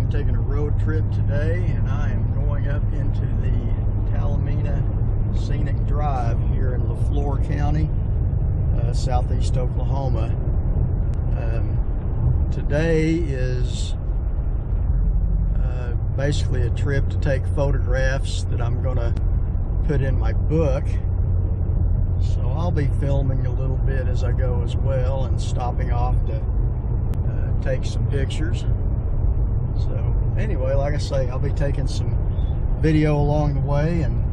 I'm taking a road trip today, and I am going up into the Talimena Scenic Drive here in LaFleur County, southeast Oklahoma. Today is basically a trip to take photographs that I'm going to put in my book. So I'll be filming a little bit as I go as well, and stopping off to take some pictures. So anyway, like I say, I'll be taking some video along the way, and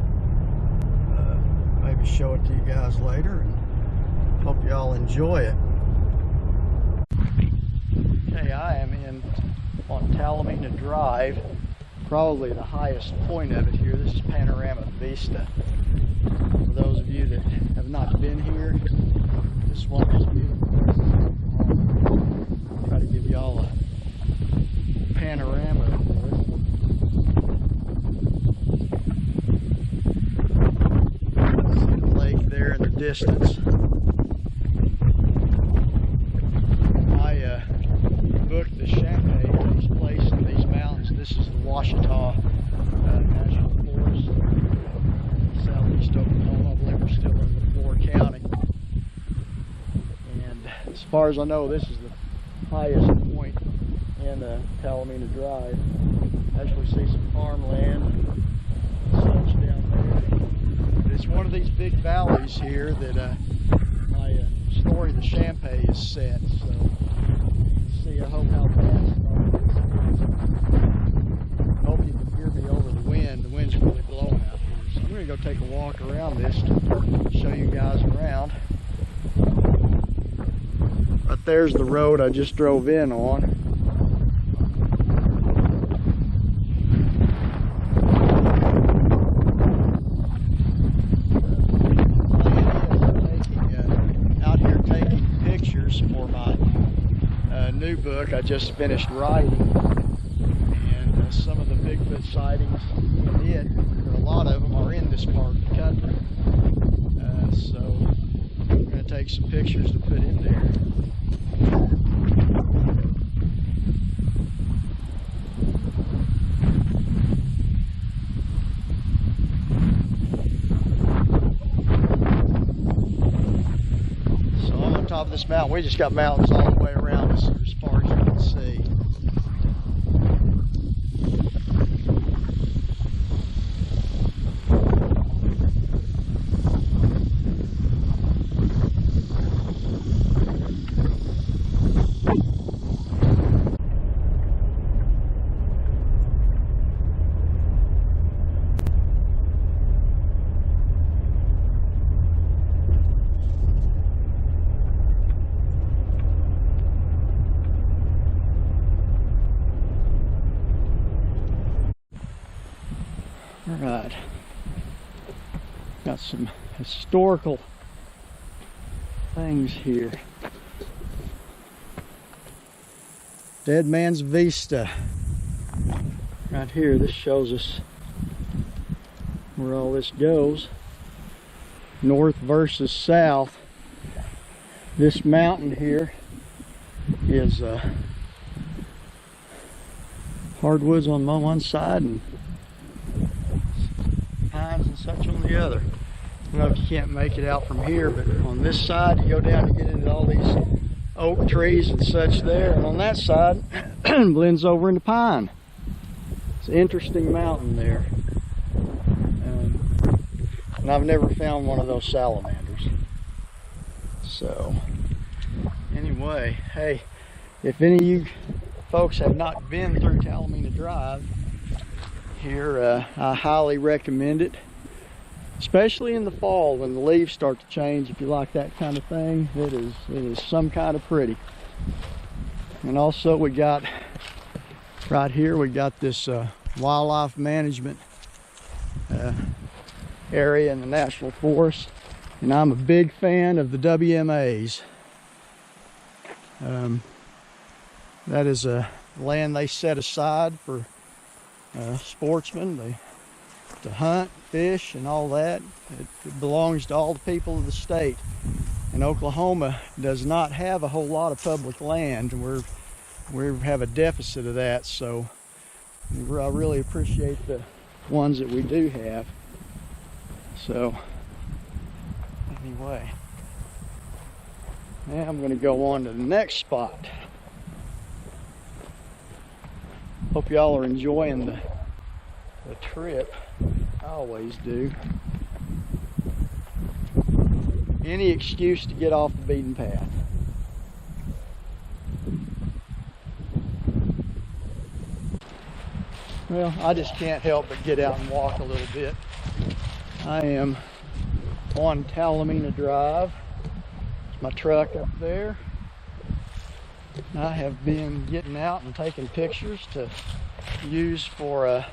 maybe show it to you guys later, and hope you all enjoy it. Okay, I am on Talimena Drive, probably the highest point of it here. This is Panorama Vista. For those of you that have not been here, this is one of those beautiful places. I'll try to give you all a panorama of it. See the lake there in the distance. My book, the Shampe, takes place in these mountains. This is the Ouachita National Forest, southeast Oklahoma. I believe we're still in LaFleur County. And as far as I know, this is the highest point in Talimena Drive. Actually see some farmland and such down there. But it's one of these big valleys here that my story, the Shampe, is set. So see, I hope how fast I hope you can hear me over the wind. The wind's really blowing out here. So I'm going to go take a walk around this to show you guys around. Right there's the road I just drove in on. Out here taking pictures for my new book I just finished writing, and some of the Bigfoot sightings in it, a lot of them are in this part of the country. So I'm going to take some pictures to put in there. So I'm on top of this mountain. We just got mountains all the way around us as far as you can see. Alright, got some historical things here. Dead Man's Vista. Right here, this shows us where all this goes. North versus south. This mountain here is hardwoods on one side and pines and such on the other. I don't know if you can't make it out from here, but on this side you go down to get into all these oak trees and such there, and on that side blends over into pine. It's an interesting mountain there, and I've never found one of those salamanders. So anyway, hey, if any of you folks have not been through Talimena Drive here, I highly recommend it, especially in the fall when the leaves start to change. If you like that kind of thing, it is some kind of pretty. And also we got right here, we got this wildlife management area in the National Forest, and I'm a big fan of the WMAs. That is a land they set aside for sportsmen to hunt, fish, and all that. It belongs to all the people of the state. And Oklahoma does not have a whole lot of public land. We have a deficit of that, so I really appreciate the ones that we do have. So anyway, now I'm going to go on to the next spot. Hope y'all are enjoying the trip. I always do. Any excuse to get off the beaten path. Well, I just can't help but get out and walk a little bit. I am on Talimena Drive. My truck up there. I have been getting out and taking pictures to use for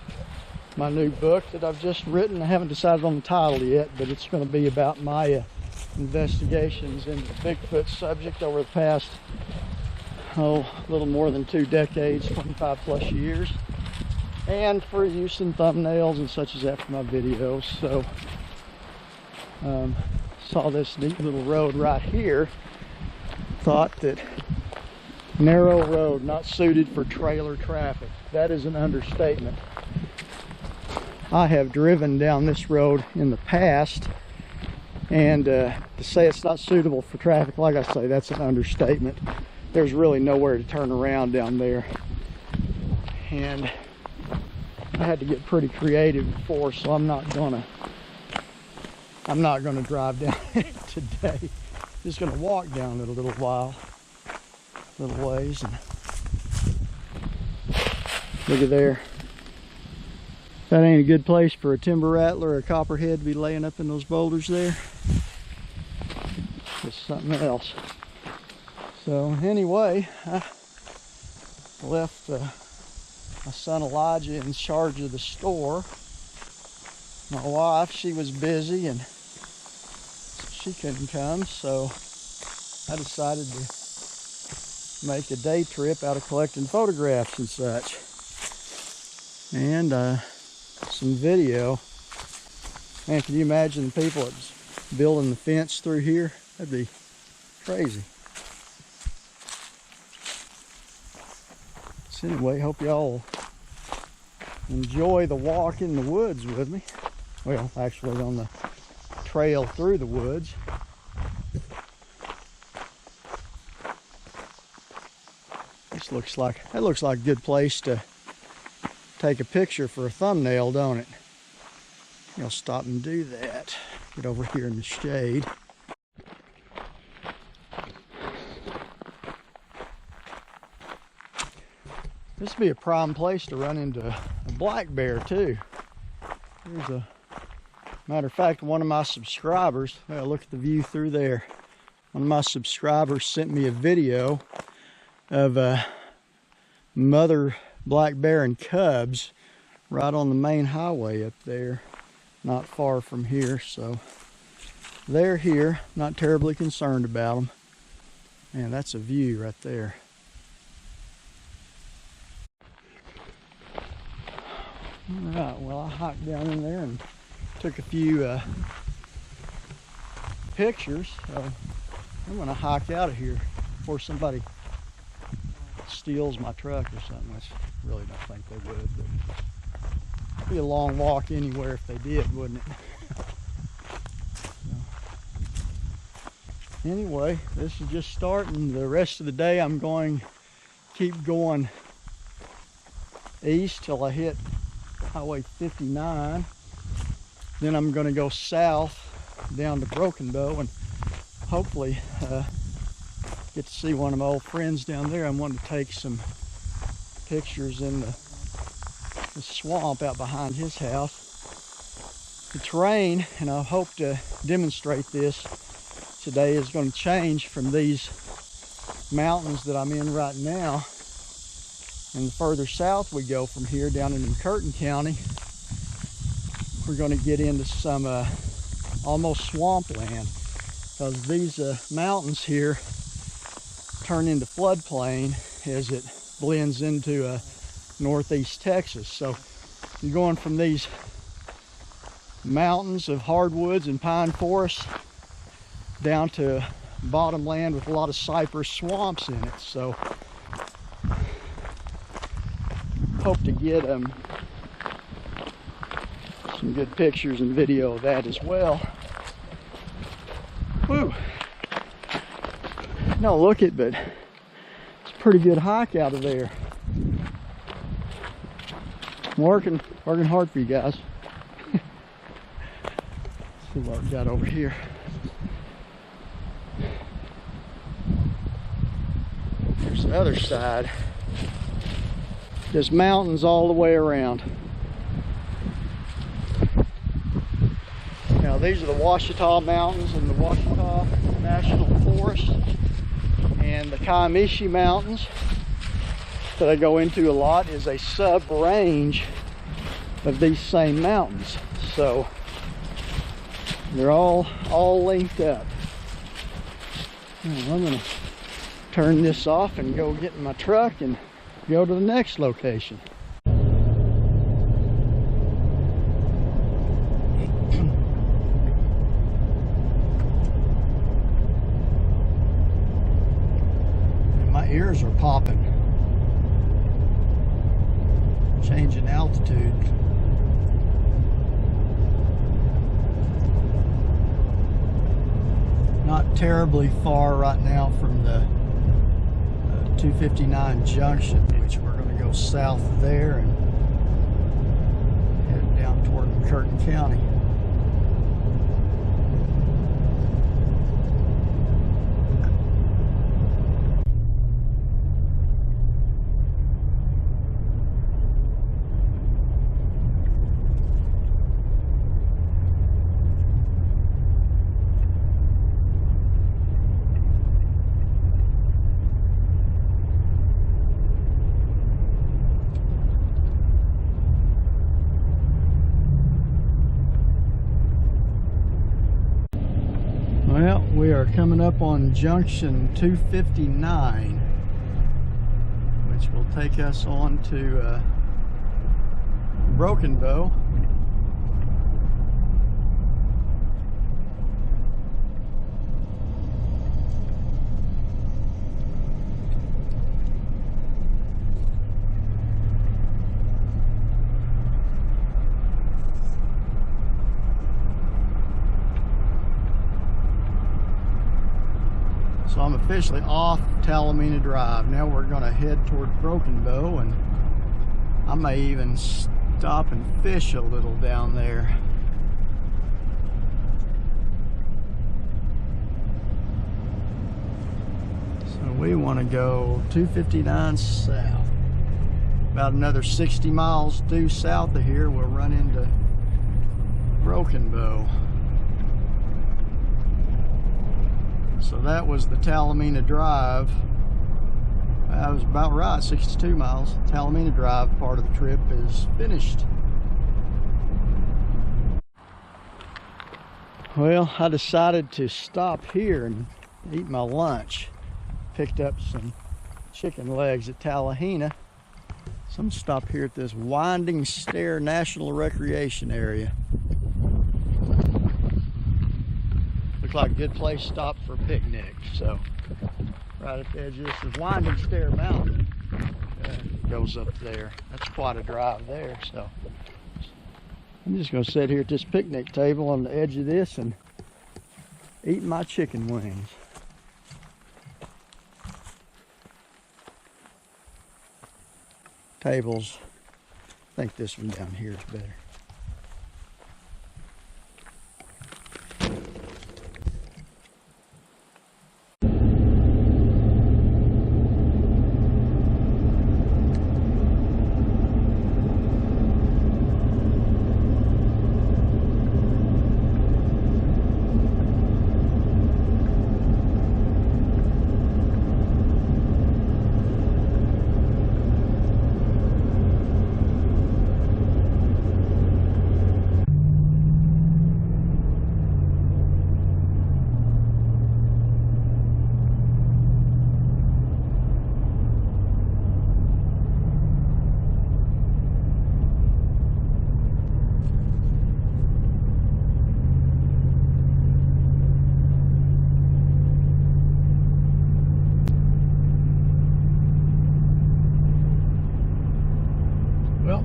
my new book that I've just written. I haven't decided on the title yet, but it's going to be about my investigations into the Bigfoot subject over the past, a little more than 2 decades, 25 plus years, and for use in thumbnails and such as that for my videos. So saw this neat little road right here, thought that narrow road, not suited for trailer traffic. That is an understatement. I have driven down this road in the past, and to say it's not suitable for traffic, like I say, that's an understatement. There's really nowhere to turn around down there, and I had to get pretty creative before, so I'm not gonna drive down it today. Just gonna walk down it a little ways, and look at there. That ain't a good place for a timber rattler or a copperhead to be laying up in those boulders there. It's something else. So anyway, I left my son Elijah in charge of the store. My wife, she was busy and she couldn't come, so I decided to make a day trip out of collecting photographs and such. And some video. Man, can you imagine the people that's building the fence through here? That'd be crazy. So anyway, hope y'all enjoy the walk in the woods with me. Well, actually on the trail through the woods. That looks like a good place to take a picture for a thumbnail, don't it? I'll stop and do that. Get over here in the shade. This would be a prime place to run into a black bear too. Here's a matter of fact, one of my subscribers, well, look at the view through there. One of my subscribers sent me a video of a mother black bear and cubs right on the main highway up there, not far from here. So they're here, not terribly concerned about them. Man, that's a view right there. All right, well, I hiked down in there and took a few pictures. So I'm gonna hike out of here before somebody steals my truck or something, which I really don't think they would, but it'd be a long walk anywhere if they did, wouldn't it? So, anyway, this is just starting. The rest of the day I'm going to keep going east till I hit Highway 59. Then I'm going to go south down to Broken Bow and hopefully get to see one of my old friends down there. I'm wanting to take some pictures in the swamp out behind his house. The terrain, and I hope to demonstrate this today, is going to change from these mountains that I'm in right now. And the further south we go from here, down in Curtin County, we're going to get into some almost swampland, because these mountains here turn into floodplain as it blends into northeast Texas. So you're going from these mountains of hardwoods and pine forests down to bottomland with a lot of cypress swamps in it. So hope to get some good pictures and video of that as well. Whew. Don't look it, but it's a pretty good hike out of there. I'm working hard for you guys. See what we got over here. There's the other side. There's mountains all the way around. Now these are the Ouachita Mountains in the Ouachita National Forest, and the Kiamichi Mountains that I go into a lot is a sub-range of these same mountains. So they're all linked up. I'm gonna turn this off and go get in my truck and go to the next location. My ears are popping. Changing altitude. Not terribly far right now from the 259 junction, which we're going to go south there and head down toward Curtin County. Well, we are coming up on junction 259, which will take us on to Broken Bow. So I'm officially off Talimena Drive. Now we're going to head toward Broken Bow, and I may even stop and fish a little down there. So we want to go 259 south. About another 60 miles due south of here, we'll run into Broken Bow. So that was the Talimena Drive. That was about right, 62 miles. Talimena Drive part of the trip is finished. Well, I decided to stop here and eat my lunch. Picked up some chicken legs at Talimena. So I'm gonna stop here at this Winding Stair National Recreation Area. Like a good place to stop for a picnic. So right at the edge of this is Winding Stair Mountain. Goes up there. That's quite a drive there. So I'm just going to sit here at this picnic table on the edge of this and eat my chicken wings. Tables. I think this one down here is better.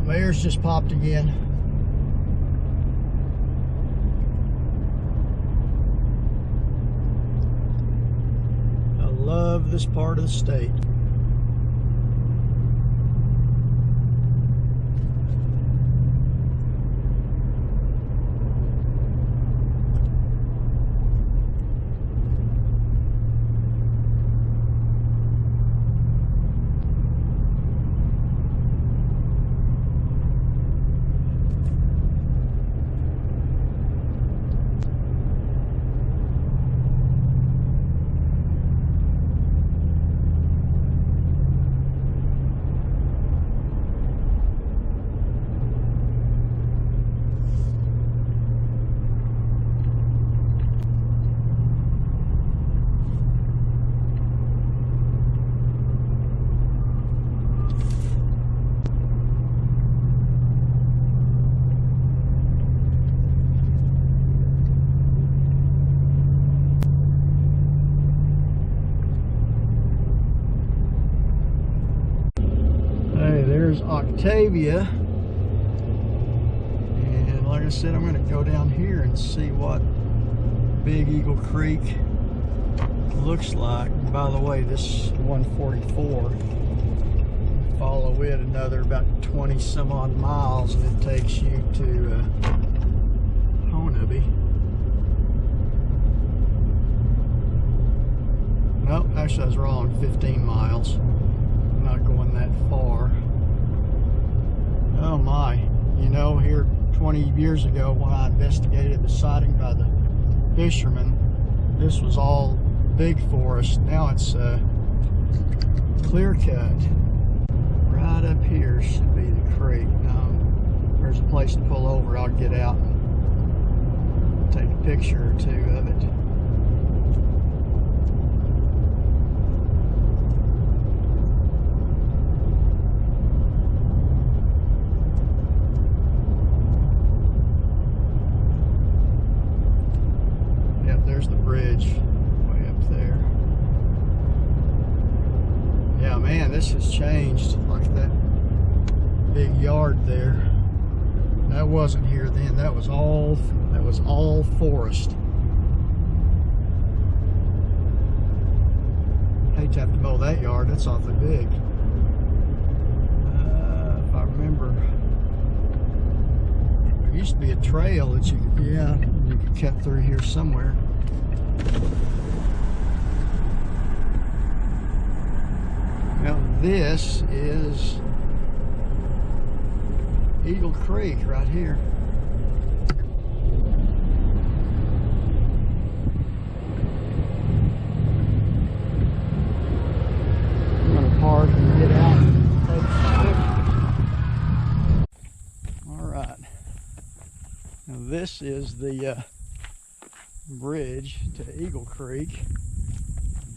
Bears just popped again. I love this part of the state. There's Octavia, and like I said, I'm going to go down here and see what Big Eagle Creek looks like. By the way, this 144, follow it another about 20 some odd miles and it takes you to Honeby. Nope, actually I was wrong, 15 miles. I'm not going that far. Oh my, you know, here 20 years ago when I investigated the sighting by the fishermen, this was all big forest. Now it's clear cut. Right up here should be the creek. Now, there's a place to pull over. I'll get out and take a picture or two of it. There's the bridge way up there. Yeah, man, this has changed. Like that big yard there. That wasn't here then. That was all forest. Hate to have to mow that yard. That's awfully big. If I remember, there used to be a trail that you could cut through here somewhere. Now this is Eagle Creek right here. I'm gonna park and get out and take some pictures. All right. Now this is the bridge to Eagle Creek,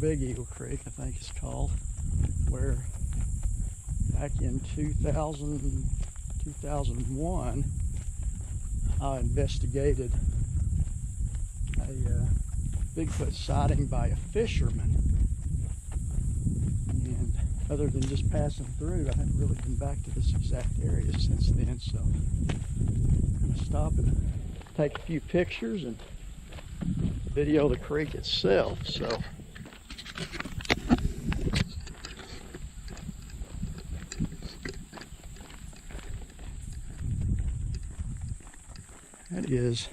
Big Eagle Creek I think it's called, where back in 2001 I investigated a Bigfoot sighting by a fisherman, and other than just passing through, I haven't really been back to this exact area since then, so I'm going to stop and take a few pictures and video the creek itself. So that is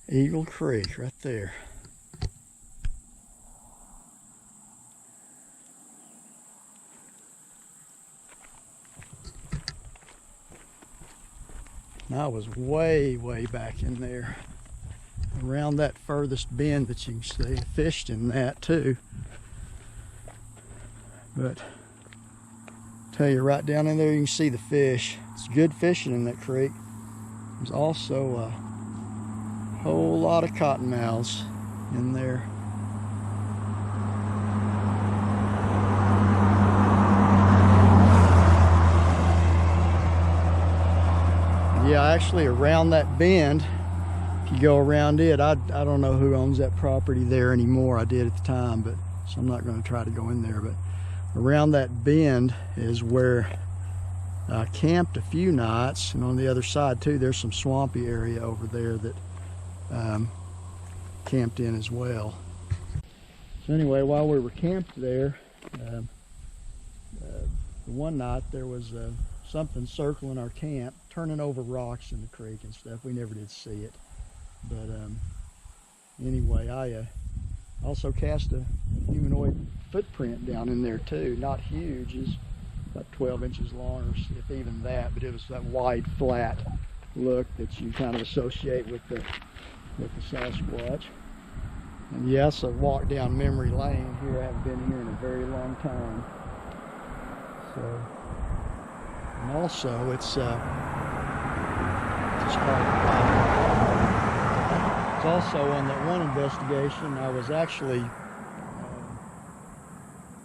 Eagle Creek right there. And I was way back in there, around that furthest bend that you can see. I fished in that too. But I'll tell you, right down in there you can see the fish. It's good fishing in that creek. There's also a whole lot of cottonmouths in there. Yeah, actually around that bend, if you go around it, I don't know who owns that property there anymore. I did at the time, but so I'm not going to try to go in there. But around that bend is where I camped a few nights, and on the other side too, there's some swampy area over there that camped in as well. So anyway, while we were camped there, one night there was something circling our camp, turning over rocks in the creek and stuff. We never did see it, but anyway, I also cast a humanoid footprint down in there too. Not huge, it's about 12 inches long, or if even that, but it was that wide, flat look that you kind of associate with the Sasquatch. And yes, I walked down memory lane here. I haven't been here in a very long time. So, and also it's also on that one investigation, I was actually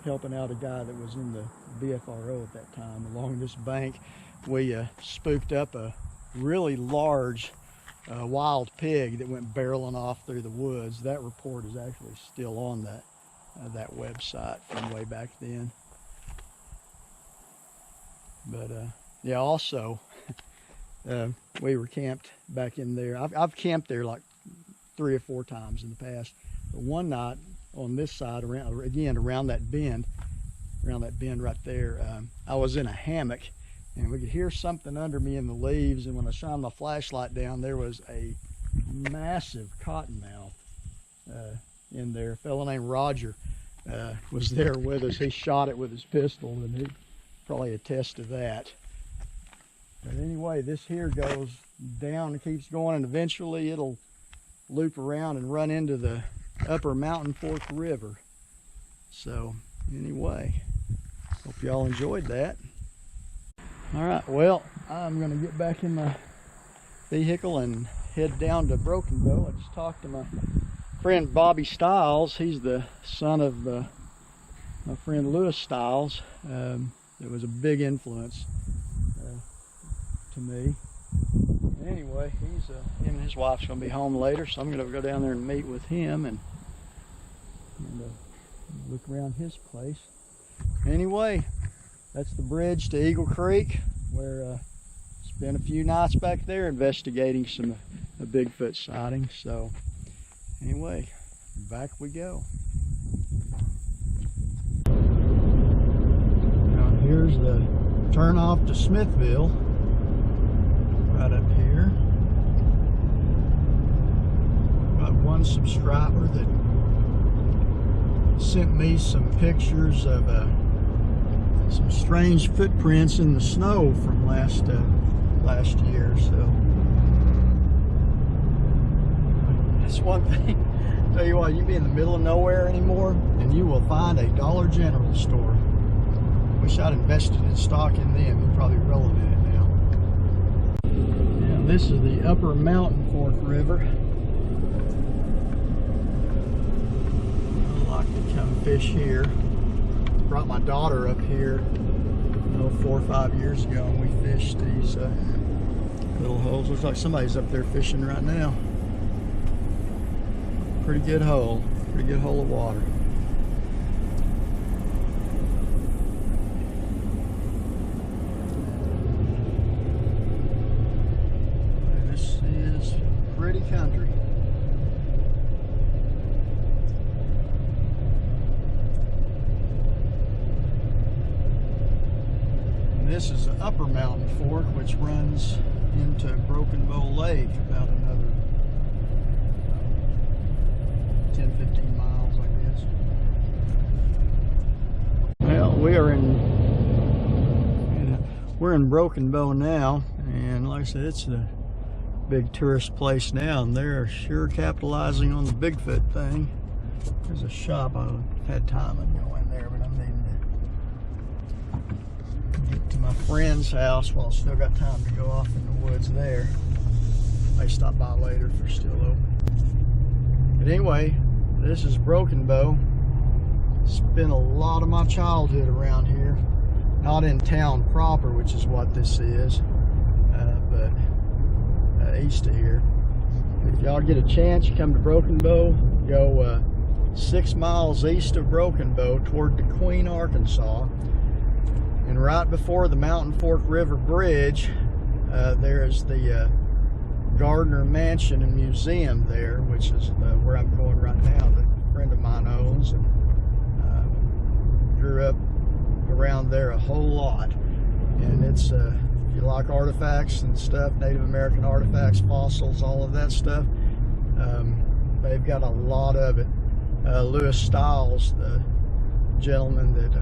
helping out a guy that was in the BFRO at that time. Along this bank, we spooked up a really large wild pig that went barreling off through the woods. That report is actually still on that website from way back then. But yeah, also we were camped back in there. I've camped there like 3 or 4 times in the past. But one night on this side, around that bend right there, I was in a hammock, and we could hear something under me in the leaves, and when I shined my flashlight down, there was a massive cottonmouth in there. A fellow named Roger was there with us. He shot it with his pistol, and he probably attest to that. But anyway, this here goes down and keeps going, and eventually it'll loop around and run into the upper Mountain Fork River. So anyway, hope y'all enjoyed that. All right, well, I'm gonna get back in my vehicle and head down to Broken Bow. I just talked to my friend Bobby Stiles. He's the son of my friend Lewis Stiles. It was a big influence to me. Anyway, him and his wife's gonna be home later, so I'm gonna go down there and meet with him and look around his place. Anyway, that's the bridge to Eagle Creek, where spent a few nights back there investigating some Bigfoot sightings. So anyway, back we go. Now here's the turn off to Smithville, right up here. Got one subscriber that sent me some pictures of some strange footprints in the snow from last year. So that's one thing. Tell you what, you be in the middle of nowhere anymore, and you will find a Dollar General store. Wish I'd invested in stock in them. You're probably rolling in it now. Now this is the upper Mountain Fork River. I like to come fish here. Brought my daughter up here 4 or 5 years ago, and we fished these little holes. Looks like somebody's up there fishing right now. Pretty good hole of water. And this is pretty country. This is the upper Mountain Fork, which runs into Broken Bow Lake about another 10-15 miles, I guess. Well, we're in Broken Bow now, and like I said, it's a big tourist place now, and they're sure capitalizing on the Bigfoot thing. There's a shop. I had time to go in there, but I'm needing to get to my friend's house while I still got time to go off in the woods there. May stop by later if they're still open. But anyway, this is Broken Bow. Spent a lot of my childhood around here. Not in town proper, which is what this is, but east of here. If y'all get a chance, you come to Broken Bow, go 6 miles east of Broken Bow toward DeQueen, Arkansas. And right before the Mountain Fork River Bridge, there is the Gardner Mansion and Museum there, which is where I'm going right now, that a friend of mine owns, and grew up around there a whole lot. And it's, if you like artifacts and stuff, Native American artifacts, fossils, all of that stuff, they've got a lot of it. Lewis Stiles, the gentleman that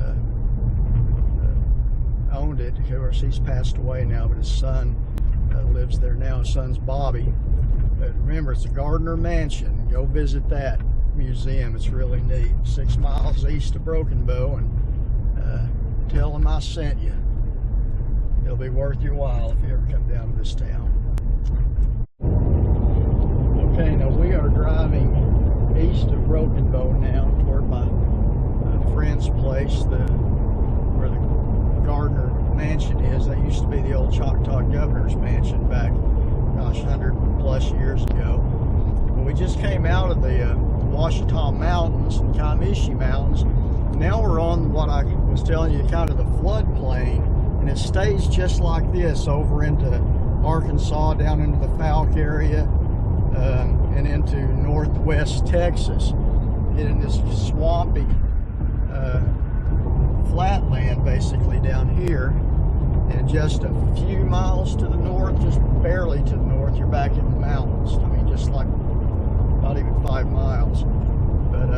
owned it, of course he's passed away now, but his son lives there now. His son's Bobby. But remember, it's a Gardner Mansion. Go visit that museum. It's really neat. 6 miles east of Broken Bow, and tell them I sent you. It'll be worth your while if you ever come down to this town. Okay, now we are driving east of Broken Bow now toward my friend's place, where the Gardner Mansion is. That used to be the old Choctaw Governor's Mansion back, gosh, 100+ years ago. But we just came out of the Ouachita Mountains and Comiskey Mountains. Now we're on what I was telling you, kind of the floodplain, and it stays just like this over into Arkansas, down into the Fouke area, and into northwest Texas. Get in this swampy flatland basically down here, and just a few miles to the north, just barely to the north, you're back in the mountains. I mean, just like not even 5 miles. But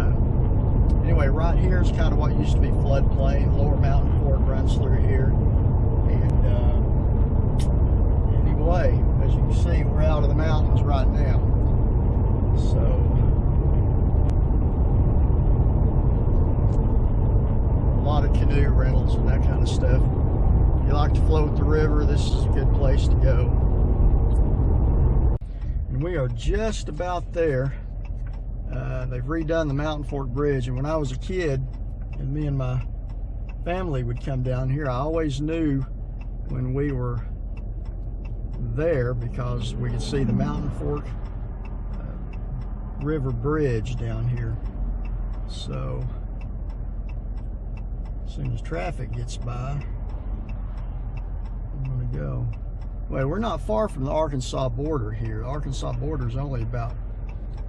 anyway, right here is kind of what used to be floodplain. Lower Mountain Fork runs through here. And anyway, as you can see, we're out of the mountains right now. So a lot of canoe rentals and that kind of stuff. If you like to float the river, this is a good place to go. And we are just about there. They've redone the Mountain Fork Bridge, and when I was a kid and me and my family would come down here, I always knew when we were there because we could see the Mountain Fork River Bridge down here. So as soon as traffic gets by, I'm gonna go. Well, we're not far from the Arkansas border here. The Arkansas border is only about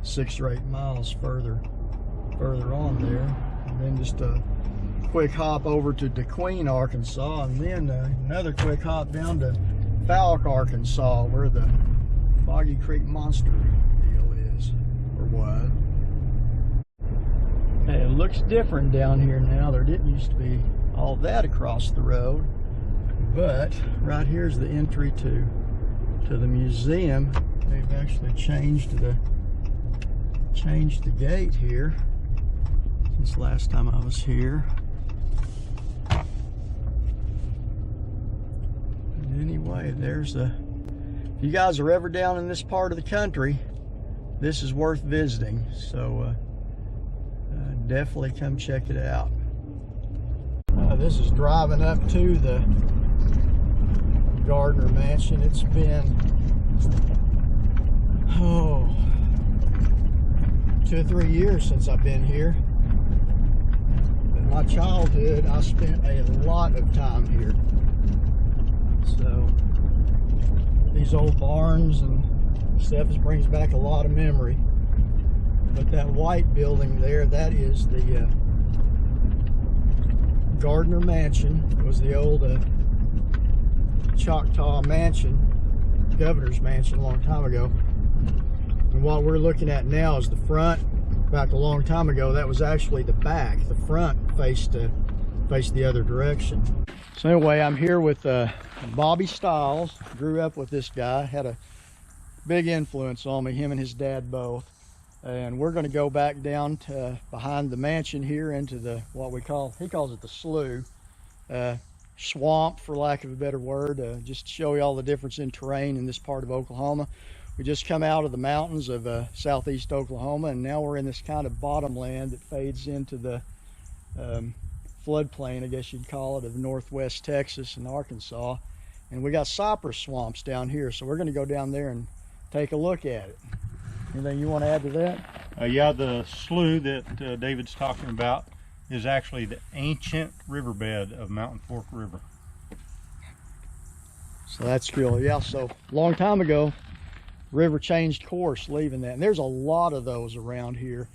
6 or 8 miles further on there, and then just a quick hop over to DeQueen, Arkansas, and then another quick hop down to Fouke, Arkansas, where the Boggy Creek Monster deal is, or was. Hey, it looks different down here now. There didn't used to be all that across the road, but right here's the entry to the museum. They've actually changed the gate here since last time I was here. And anyway, there's if you guys are ever down in this part of the country, this is worth visiting. So definitely come check it out. This is driving up to the Gardner Mansion. It's been 2 or 3 years since I've been here. In my childhood, I spent a lot of time here. So these old barns and stuff brings back a lot of memory. But that white building there, that is the Gardner Mansion. It was the old Choctaw Mansion, Governor's Mansion, a long time ago. And what we're looking at now is the front. Back a long time ago, that was actually the back. The front faced the other direction. So anyway, I'm here with Bobby Stiles. Grew up with this guy. Had a big influence on me, him and his dad both. And we're going to go back down to behind the mansion here into the, what he calls it the slough. Swamp, for lack of a better word, just to show you all the difference in terrain in this part of Oklahoma. We just come out of the mountains of southeast Oklahoma, and now we're in this kind of bottomland that fades into the floodplain, I guess you'd call it, of northwest Texas and Arkansas. And we got cypress swamps down here, so we're going to go down there and take a look at it. Anything you want to add to that? Yeah, the slough that David's talking about is actually the ancient riverbed of Mountain Fork River. So that's cool. Yeah, so long time ago, river changed course leaving that. And there's a lot of those around here.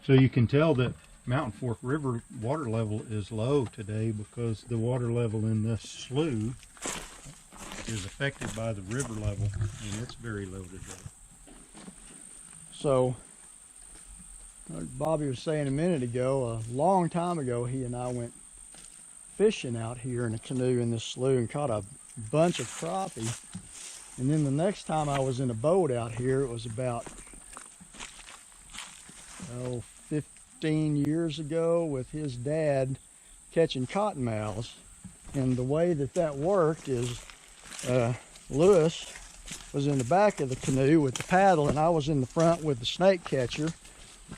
So you can tell that Mountain Fork River water level is low today because the water level in this slough is affected by the river level, and it's very low today. So, like Bobby was saying a minute ago, a long time ago, he and I went fishing out here in a canoe in this slough and caught a bunch of crappie. And then the next time I was in a boat out here, it was about 15 years ago with his dad catching cottonmouths. And the way that worked is Lewis was in the back of the canoe with the paddle, and I was in the front with the snake catcher.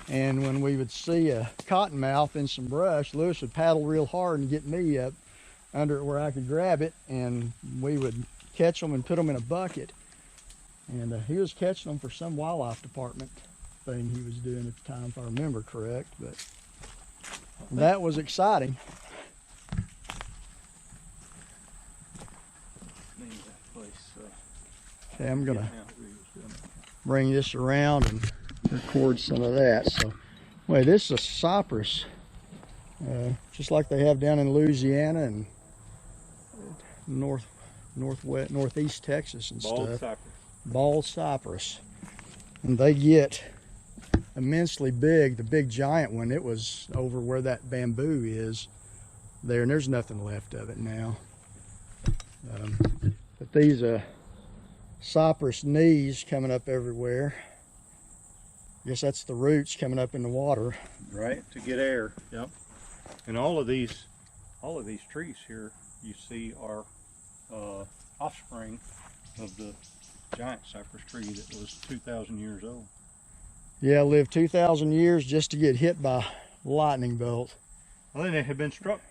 And when we would see a cottonmouth in some brush, Lewis would paddle real hard and get me up under it where I could grab it, and we would catch them and put them in a bucket. And he was catching them for some wildlife department thing he was doing at the time, if I remember correct. But that was exciting. Okay, I'm gonna bring this around and record some of that. So, wait, this is a cypress, just like they have down in Louisiana and northeast Texas and Bald stuff. cypress. Bald cypress, and they get immensely big. The big giant one, it was over where that bamboo is there, and there's nothing left of it now. But these cypress knees coming up everywhere. I guess that's the roots coming up in the water. Right, to get air. Yep. And all of these trees here you see are offspring of the giant cypress tree that was 2,000 years old. Yeah, lived 2,000 years just to get hit by a lightning bolt. Well, then it had been struck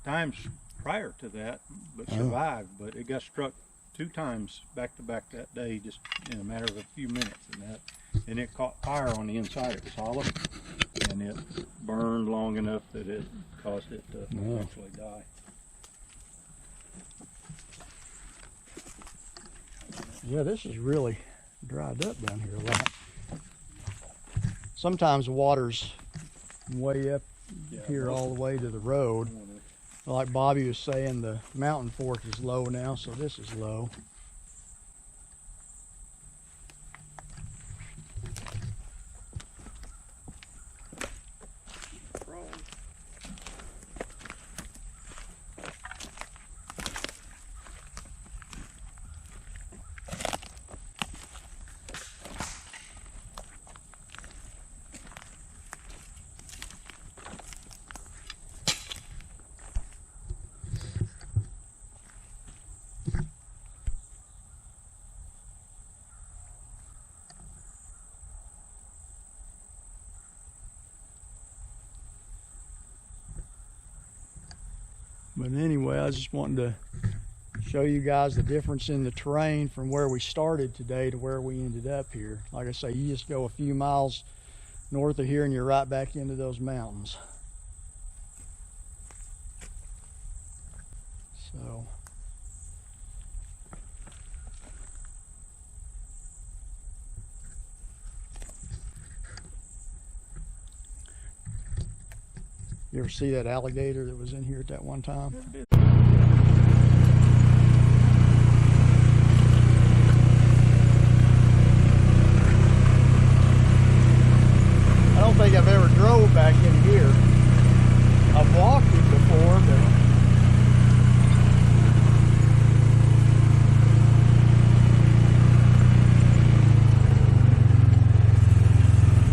times prior to that, but survived. But it got struck 2 times back to back that day, just in a matter of a few minutes. And it caught fire on the inside. It was solid, and it burned long enough that it caused it to eventually die. Yeah, this is really dried up down here a lot. Sometimes the water's way up here all the way to the road. Like Bobby was saying, the Mountain Fork is low now, so this is low. But anyway, I was just wanting to show you guys the difference in the terrain from where we started today to where we ended up here. Like I say, you just go a few miles north of here and you're right back into those mountains. So you ever see that alligator that was in here at that one time? I don't think I've ever drove back in here. I've walked it before, but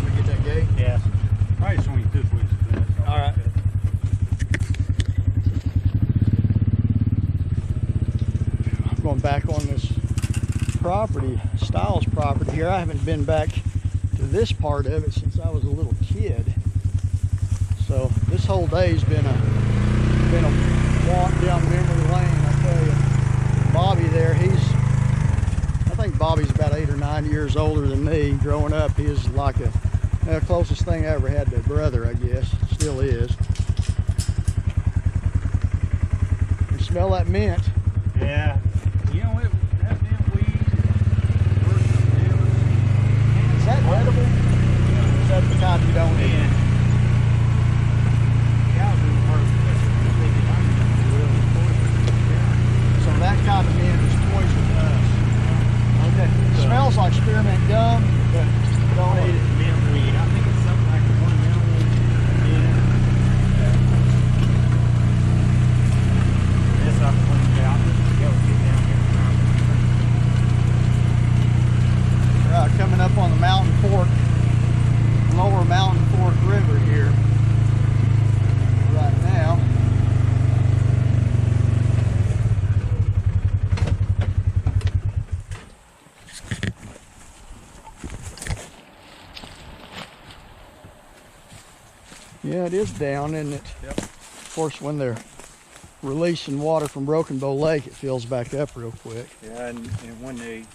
we get that gate? Yeah. Probably swing this way. All right. I'm going back on this property, Styles property here. I haven't been back to this part of it since I was a little kid. So this whole day's been a walk down memory lane. I tell you, Bobby there, I think Bobby's about 8 or 9 years older than me. Growing up, he was like the closest thing I ever had to a brother, I guess. Still is. You smell that mint? Yeah. You know, that damn weed Is that edible? Or is that the kind you don't eat? So that kind of mint is poison to us. Okay. It smells like spearmint gum, but don't eat it. Mint weed. I think it's something like one mint weed. Yeah. That's not cleaned out. Go get down here. Right, coming up on the Mountain Fork, lower Mountain Fork River here right now. Yeah, it is down, isn't it? Yep. Of course, when they're releasing water from Broken Bow Lake, it fills back up real quick. Yeah, and when they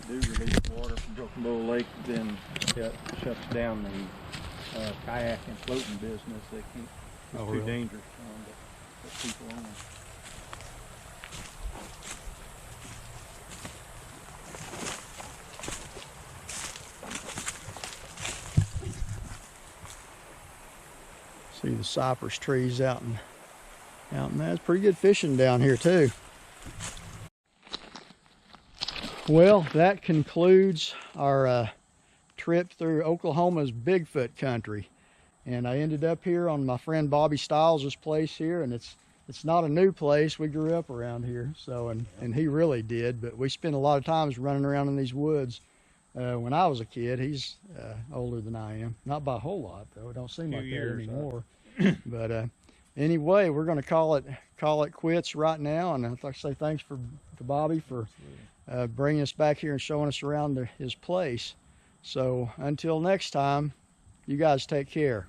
do release water from Broken Bow Lake, then it shuts down the kayak and floating business. They can't. It's too Really? dangerous for them to put people on. See the cypress trees out in that. It's pretty good fishing down here too. Well, that concludes our trip through Oklahoma's Bigfoot country. And I ended up here on my friend Bobby Stiles' place here, and it's not a new place. We grew up around here, so and he really did. But we spent a lot of times running around in these woods when I was a kid. He's older than I am, not by a whole lot though. It don't seem like that anymore. But anyway, we're going to call it quits right now, and I'd like to say thanks to Bobby for bringing us back here and showing us around his place. So until next time, you guys take care.